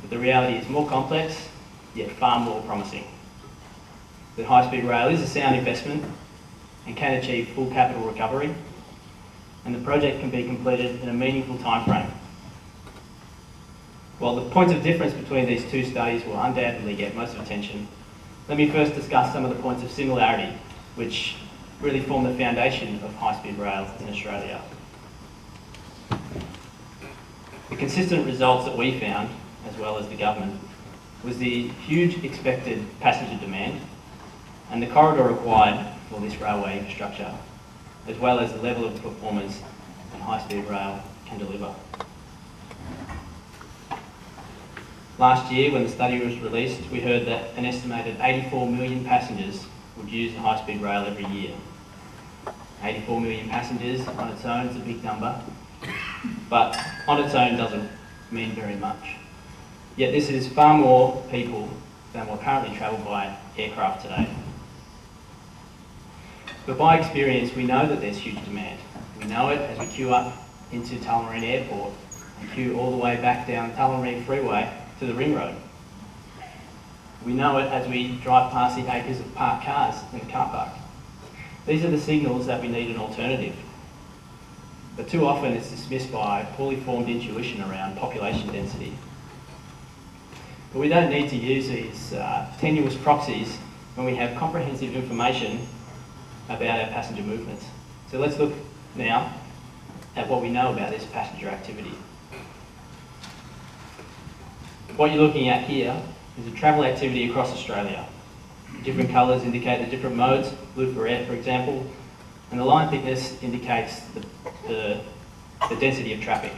but the reality is more complex, yet far more promising. That high-speed rail is a sound investment and can achieve full capital recovery, and the project can be completed in a meaningful timeframe. While the points of difference between these two studies will undoubtedly get most of attention, let me first discuss some of the points of similarity, which really form the foundation of high-speed rail in Australia. The consistent results that we found, as well as the government, was the huge expected passenger demand and the corridor required for this railway infrastructure, as well as the level of performance that high-speed rail can deliver. Last year, when the study was released, we heard that an estimated 84 million passengers would use the high-speed rail every year. 84 million passengers on its own is a big number, but on its own doesn't mean very much. Yet this is far more people than what currently travel by aircraft today. But by experience, we know that there's huge demand. We know it as we queue up into Tullamarine Airport and queue all the way back down Tullamarine Freeway to the ring road. We know it as we drive past the acres of parked cars in the car park. These are the signals that we need an alternative. But too often it's dismissed by poorly formed intuition around population density. But we don't need to use these tenuous proxies when we have comprehensive information about our passenger movements. So let's look now at what we know about this passenger activity. What you're looking at here is the travel activity across Australia. The different colours indicate the different modes, blue for air, for example, and the line thickness indicates the density of traffic.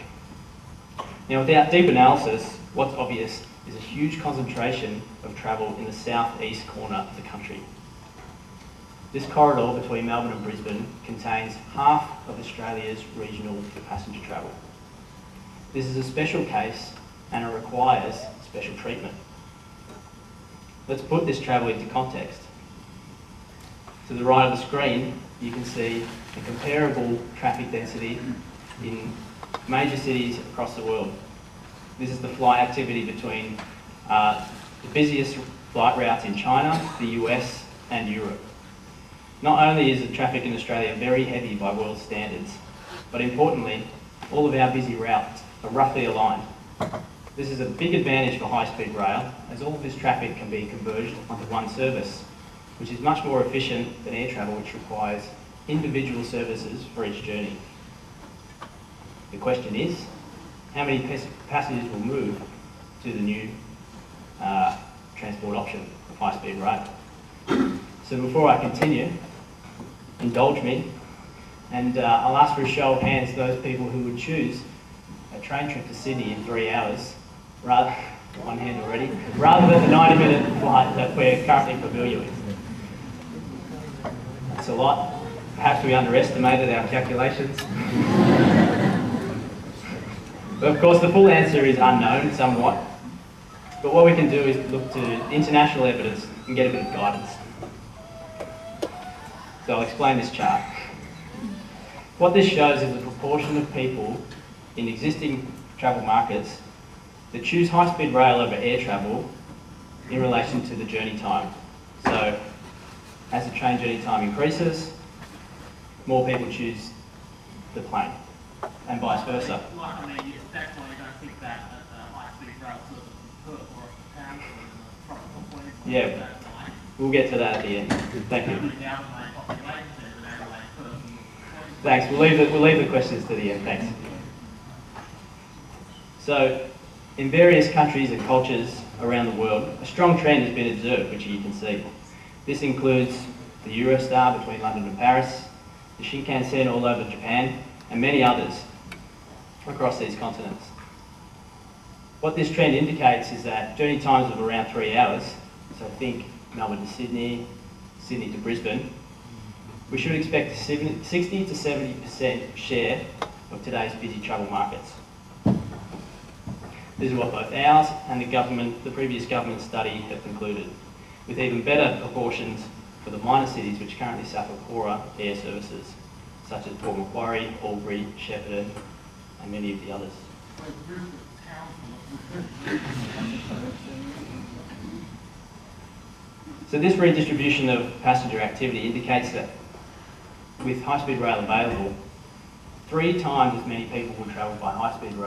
Now, without deep analysis, what's obvious is a huge concentration of travel in the southeast corner of the country. This corridor between Melbourne and Brisbane contains half of Australia's regional passenger travel. This is a special case and it requires special treatment. Let's put this travel into context. To the right of the screen, you can see a comparable traffic density in major cities across the world. This is the flight activity between the busiest flight routes in China, the US and Europe. Not only is the traffic in Australia very heavy by world standards, but importantly, all of our busy routes are roughly aligned. This is a big advantage for high-speed rail, as all of this traffic can be converged onto one service, which is much more efficient than air travel, which requires individual services for each journey. The question is, how many passengers will move to the new transport option of high-speed rail? So before I continue, indulge me, and I'll ask for a show of hands those people who would choose a train trip to Sydney in 3 hours, rather than the 90-minute flight that we're currently familiar with. That's a lot. Perhaps we underestimated our calculations. But of course the full answer is unknown somewhat. But what we can do is look to international evidence and get a bit of guidance. So I'll explain this chart. What this shows is the proportion of people in existing travel markets that choose high-speed rail over air travel in relation to the journey time. So as the train journey time increases, more people choose the plane, and vice versa. Yeah, we'll get to that at the end. Thank you. Thanks. We'll leave the questions to the end. Thanks. So, in various countries and cultures around the world, a strong trend has been observed, which you can see. This includes the Eurostar between London and Paris, the Shinkansen all over Japan, and many others across these continents. What this trend indicates is that journey times of around 3 hours, so think Melbourne to Sydney, Sydney to Brisbane, we should expect a 60 to 70% share of today's busy travel markets. This is what both ours and the previous government study have concluded, with even better proportions for the minor cities which currently suffer poorer air services, such as Port Macquarie, Albury, Shepparton, and many of the others. So this redistribution of passenger activity indicates that with high-speed rail available, 3 times as many people will travel by high-speed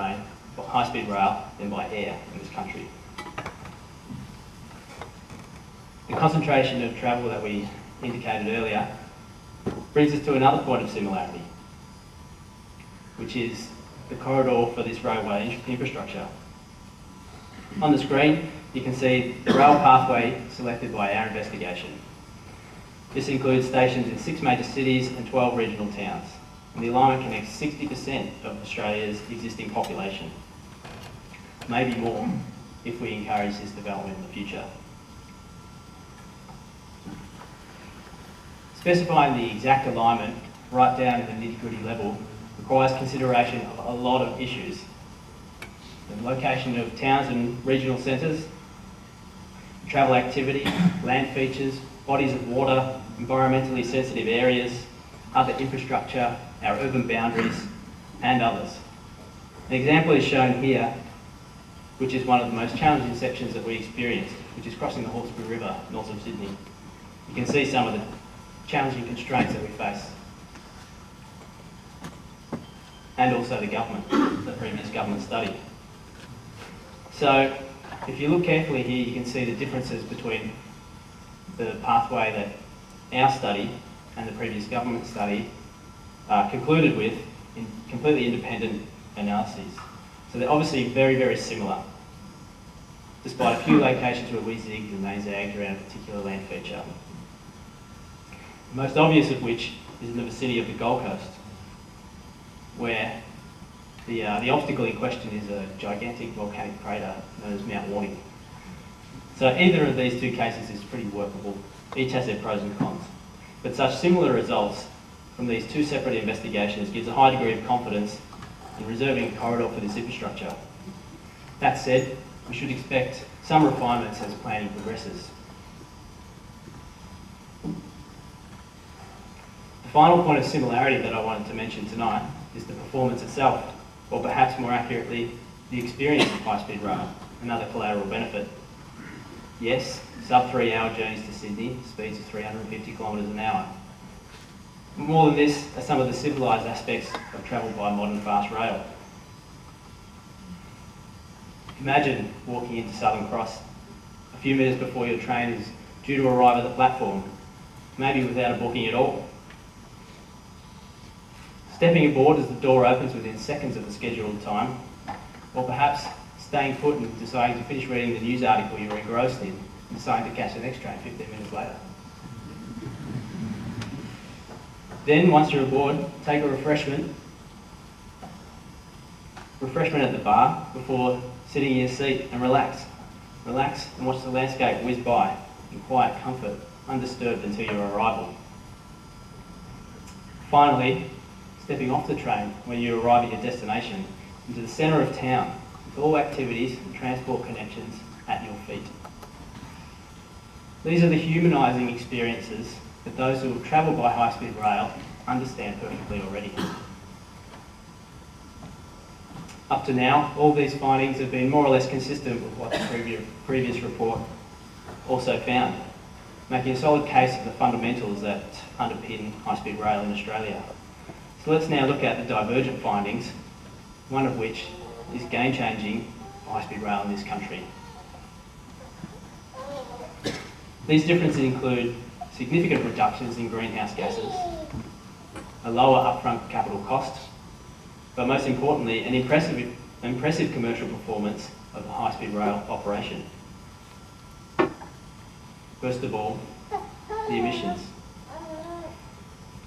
rail than by air in this country. The concentration of travel that we indicated earlier brings us to another point of similarity, which is the corridor for this railway infrastructure. On the screen, you can see the rail pathway selected by our investigation. This includes stations in 6 major cities and 12 regional towns, and the alignment connects 60% of Australia's existing population, maybe more if we encourage this development in the future. Specifying the exact alignment right down to the nitty-gritty level requires consideration of a lot of issues. The location of towns and regional centres, travel activity, land features, bodies of water, environmentally sensitive areas, other infrastructure, our urban boundaries, and others. An example is shown here, which is one of the most challenging sections that we experienced, which is crossing the Hawkesbury River north of Sydney. You can see some of the challenging constraints that we face. And also the previous government study. So, if you look carefully here, you can see the differences between the pathway that our study and the previous government study concluded with in completely independent analyses. So they're obviously very, very similar, despite a few locations where we zigged and they zagged around a particular land feature. The most obvious of which is in the vicinity of the Gold Coast, where the obstacle in question is a gigantic volcanic crater known as Mount Warning. So either of these 2 cases is pretty workable. Each has their pros and cons. But such similar results from these 2 separate investigations gives a high degree of confidence in reserving a corridor for this infrastructure. That said, we should expect some refinements as planning progresses. The final point of similarity that I wanted to mention tonight is the performance itself, or perhaps more accurately, the experience of high-speed rail, another collateral benefit. Yes, sub 3-hour journeys to Sydney, speeds of 350 kilometres an hour. More than this are some of the civilised aspects of travel by modern fast rail. Imagine walking into Southern Cross a few minutes before your train is due to arrive at the platform, maybe without a booking at all. Stepping aboard as the door opens within seconds of the scheduled time, or perhaps staying put and deciding to finish reading the news article you were engrossed in and deciding to catch the next train 15 minutes later. Then, once you're aboard, take a refreshment at the bar before sitting in your seat and relax. Relax and watch the landscape whiz by in quiet comfort, undisturbed until your arrival. Finally, stepping off the train when you arrive at your destination into the centre of town with all activities and transport connections at your feet. These are the humanising experiences that those who have travelled by high-speed rail understand perfectly already. Up to now, all these findings have been more or less consistent with what the previous report also found, making a solid case of the fundamentals that underpin high-speed rail in Australia. So let's now look at the divergent findings, one of which is game-changing for high-speed rail in this country. These differences include significant reductions in greenhouse gases, a lower upfront capital cost, but most importantly, an impressive commercial performance of the high-speed rail operation. First of all, the emissions.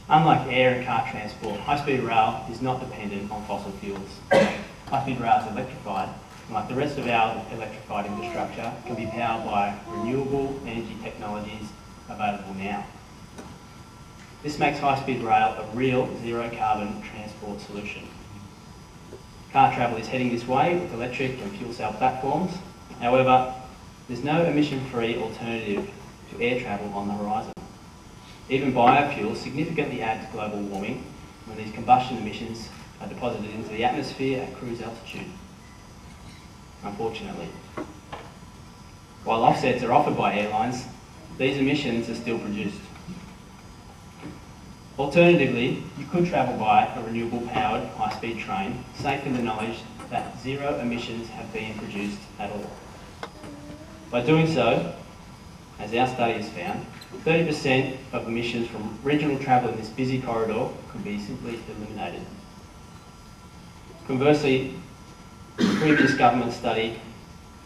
Unlike air and car transport, high-speed rail is not dependent on fossil fuels. High-speed rail is electrified, and like the rest of our electrified infrastructure, can be powered by renewable energy technologies available now. This makes high-speed rail a real zero-carbon transport solution. Car travel is heading this way with electric and fuel cell platforms. However, there's no emission-free alternative to air travel on the horizon. Even biofuels significantly add to global warming when these combustion emissions are deposited into the atmosphere at cruise altitude, unfortunately. While offsets are offered by airlines, these emissions are still produced. Alternatively, you could travel by a renewable powered high-speed train, safe in the knowledge that zero emissions have been produced at all. By doing so, as our study has found, 30% of emissions from regional travel in this busy corridor could be simply eliminated. Conversely, the previous government study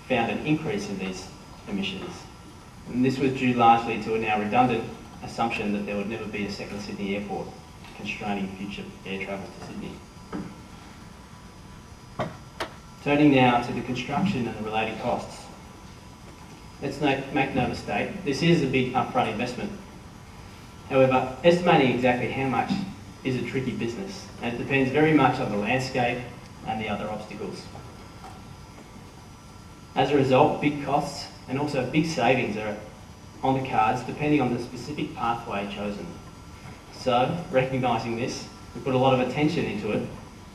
found an increase in these emissions, and this was due largely to a now redundant assumption that there would never be a second Sydney airport, constraining future air travel to Sydney. Turning now to the construction and the related costs. Let's make no mistake, this is a big upfront investment. However, estimating exactly how much is a tricky business, and it depends very much on the landscape and the other obstacles. As a result, big costs and also big savings are on the cards depending on the specific pathway chosen. So, recognising this, we put a lot of attention into it,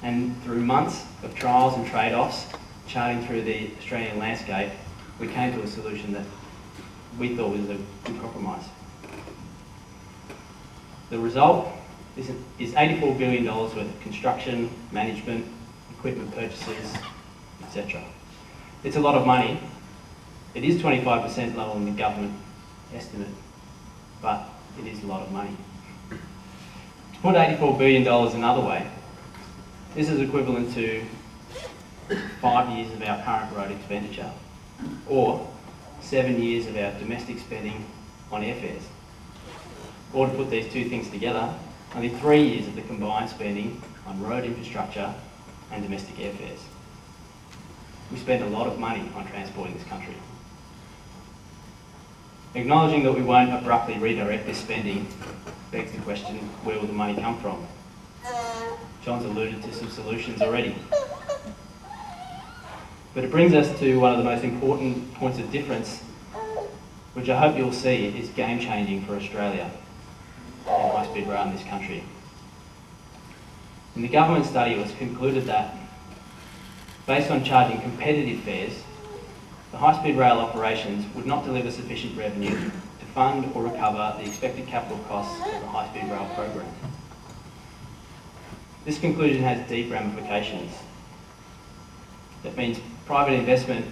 and through months of trials and trade-offs, charting through the Australian landscape, we came to a solution that we thought was a good compromise. The result is $84 billion worth of construction, management, equipment purchases, etc. It's a lot of money. It is 25% lower than the government estimate, but it is a lot of money. To put $84 billion another way, this is equivalent to 5 years of our current road expenditure, or 7 years of our domestic spending on airfares. Or to put these two things together, only 3 years of the combined spending on road infrastructure and domestic airfares. We spend a lot of money on transporting this country. Acknowledging that we won't abruptly redirect this spending begs the question, where will the money come from? John's alluded to some solutions already. But it brings us to one of the most important points of difference, which I hope you'll see is game-changing for Australia and high-speed rail in this country. In the government study, it was concluded that, based on charging competitive fares, the high-speed rail operations would not deliver sufficient revenue to fund or recover the expected capital costs of the high-speed rail program. This conclusion has deep ramifications. That means private investment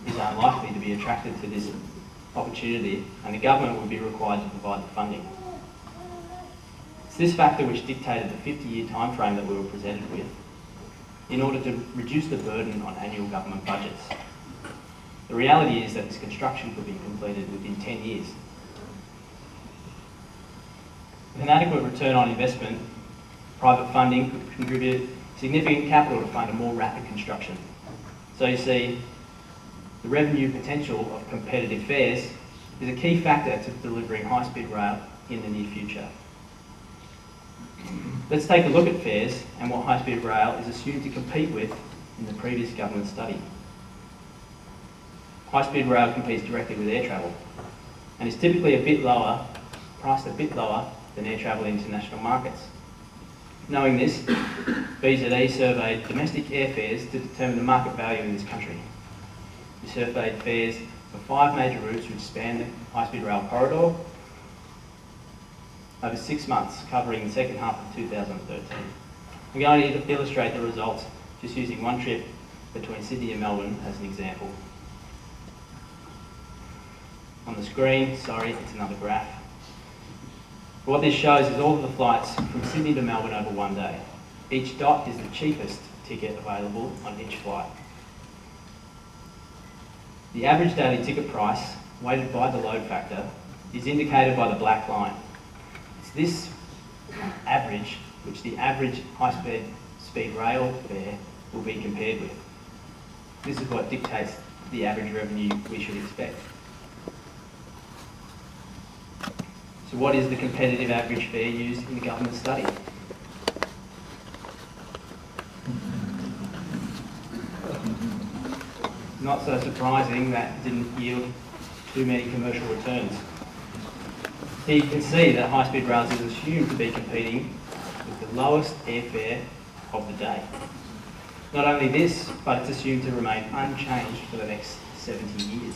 is unlikely to be attracted to this opportunity, and the government would be required to provide the funding. It's this factor which dictated the 50-year timeframe that we were presented with in order to reduce the burden on annual government budgets. The reality is that this construction could be completed within 10 years. With an adequate return on investment, private funding could contribute significant capital to fund a more rapid construction. So you see, the revenue potential of competitive fares is a key factor to delivering high-speed rail in the near future. Let's take a look at fares and what high-speed rail is assumed to compete with in the previous government study. High-speed rail competes directly with air travel and is typically priced a bit lower than air travel in international markets. Knowing this, BZE surveyed domestic airfares to determine the market value in this country. We surveyed fares for 5 major routes which span the high-speed rail corridor over 6 months, covering the second half of 2013. I'm going to illustrate the results just using one trip between Sydney and Melbourne as an example. On the screen, sorry, it's another graph. What this shows is all of the flights from Sydney to Melbourne over one day. Each dot is the cheapest ticket available on each flight. The average daily ticket price, weighted by the load factor, is indicated by the black line. It's this average which the average high-speed rail fare will be compared with. This is what dictates the average revenue we should expect. So what is the competitive average fare used in the government study? Not so surprising that didn't yield too many commercial returns. Here you can see that high-speed rail is assumed to be competing with the lowest airfare of the day. Not only this, but it's assumed to remain unchanged for the next 70 years.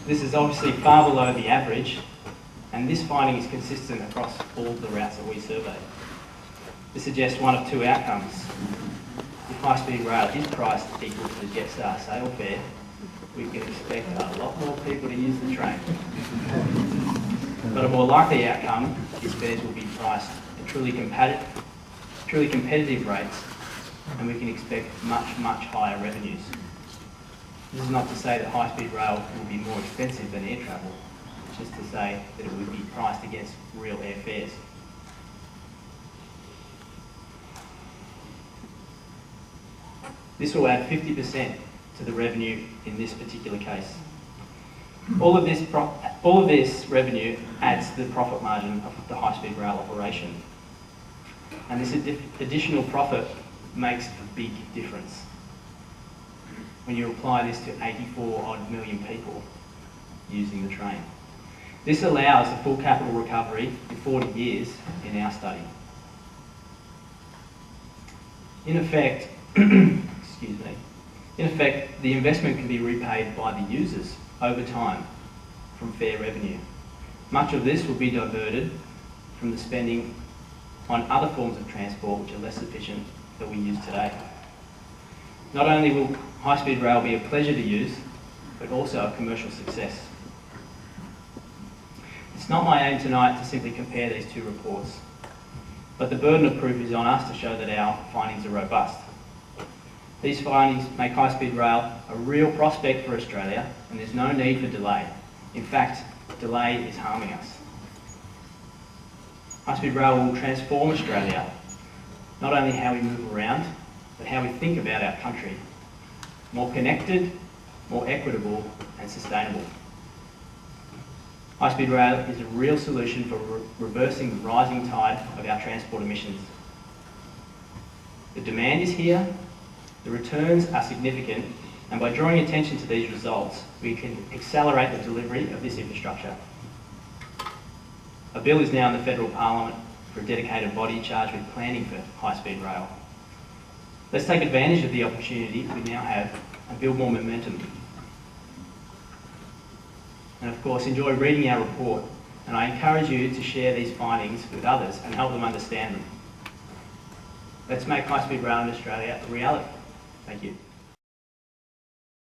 This is obviously far below the average, and this finding is consistent across all of the routes that we surveyed. This suggests one of two outcomes. If high-speed rail is priced equal to the Jetstar sale fare, we can expect a lot more people to use the train. But a more likely outcome is fares will be priced at truly competitive rates, and we can expect much higher revenues. This is not to say that high-speed rail will be more expensive than air travel, it's just to say that it will be priced against real airfares. This will add 50% to the revenue in this particular case. All of this revenue adds to the profit margin of the high-speed rail operation. And this additional profit makes a big difference when you apply this to 84 odd million people using the train. This allows the full capital recovery in 40 years in our study. In effect, the investment can be repaid by the users over time from fare revenue. Much of this will be diverted from the spending on other forms of transport which are less efficient that we use today. Not only will high-speed rail be a pleasure to use, but also a commercial success. It's not my aim tonight to simply compare these two reports, but the burden of proof is on us to show that our findings are robust. These findings make high-speed rail a real prospect for Australia, and there's no need for delay. In fact, delay is harming us. High-speed rail will transform Australia, not only how we move around, but how we think about our country. More connected, more equitable and sustainable. High-speed rail is a real solution for reversing the rising tide of our transport emissions. The demand is here, the returns are significant, and by drawing attention to these results, we can accelerate the delivery of this infrastructure. A bill is now in the Federal Parliament for a dedicated body charged with planning for high-speed rail. Let's take advantage of the opportunity we now have and build more momentum. And of course, enjoy reading our report, and I encourage you to share these findings with others and help them understand them. Let's make high-speed rail in Australia a reality. Thank you.